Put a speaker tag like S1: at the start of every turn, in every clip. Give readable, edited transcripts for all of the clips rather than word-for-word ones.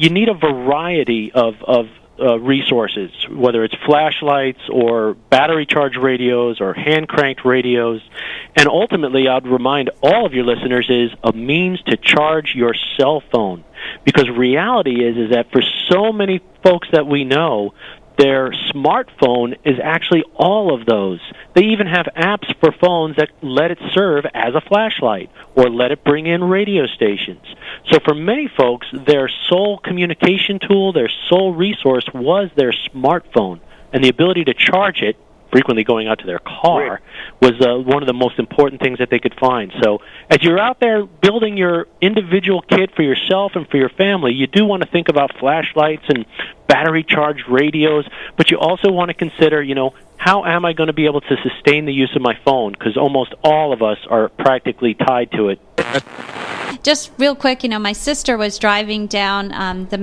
S1: you need a variety of resources, whether it's flashlights or battery-charged radios or hand-cranked radios. And ultimately, I'd remind all of your listeners is a means to charge your cell phone. Because reality is that for so many folks that we know, their smartphone is actually all of those. They even have apps for phones that let it serve as a flashlight or let it bring in radio stations. So for many folks, their sole communication tool, their sole resource was their smartphone. And the ability to charge it, frequently going out to their car, was one of the most important things that they could find. So as you're out there building your individual kit for yourself and for your family, you do want to think about flashlights and battery-charged radios, but you also want to consider, how am I going to be able to sustain the use of my phone? Because almost all of us are practically tied to it.
S2: Just real quick, my sister was driving down the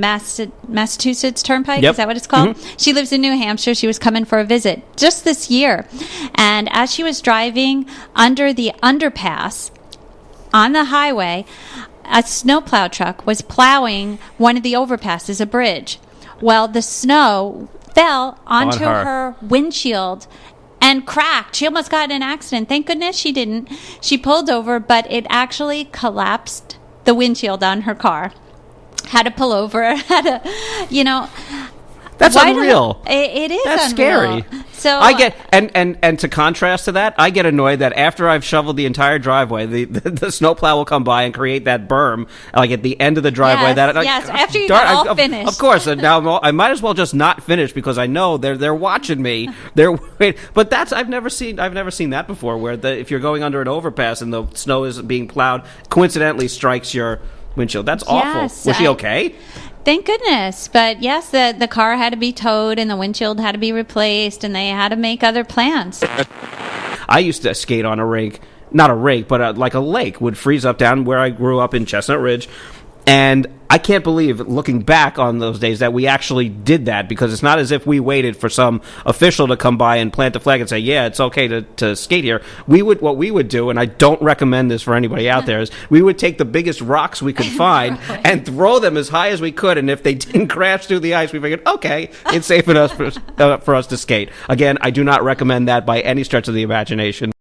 S2: Massachusetts Turnpike.
S3: Yep.
S2: Is that what it's called?
S3: Mm-hmm.
S2: She lives in New Hampshire. She was coming for a visit just this year. And as she was driving under the underpass on the highway, a snowplow truck was plowing one of the overpasses, a bridge. Well, the snow fell onto her windshield and cracked. She almost got in an accident. Thank goodness she didn't. She pulled over, but it actually collapsed the windshield on her car. Had to pull over.
S3: That's unreal.
S2: It is.
S3: That's
S2: unreal.
S3: Scary.
S2: So
S3: I get and to contrast to that, I get annoyed that after I've shoveled the entire driveway, the snowplow will come by and create that berm like at the end of the driveway.
S2: Yes, after you got all finished.
S3: Of course, and now I might as well just not finish because I know they're watching me. But I've never seen that before. Where if you're going under an overpass and the snow is being plowed, coincidentally strikes your windshield. That's awful.
S2: Yes,
S3: Was she okay?
S2: Thank goodness. But yes, the car had to be towed and the windshield had to be replaced and they had to make other plans.
S3: I used to skate on a rink, not a rink, but like a lake would freeze up down where I grew up in Chestnut Ridge. And I can't believe, looking back on those days, that we actually did that, because it's not as if we waited for some official to come by and plant a flag and say, yeah, it's okay to skate here. What we would do, and I don't recommend this for anybody out there, is we would take the biggest rocks we could find and throw them as high as we could, and if they didn't crash through the ice, we figured, okay, it's safe enough for us to skate. Again, I do not recommend that by any stretch of the imagination.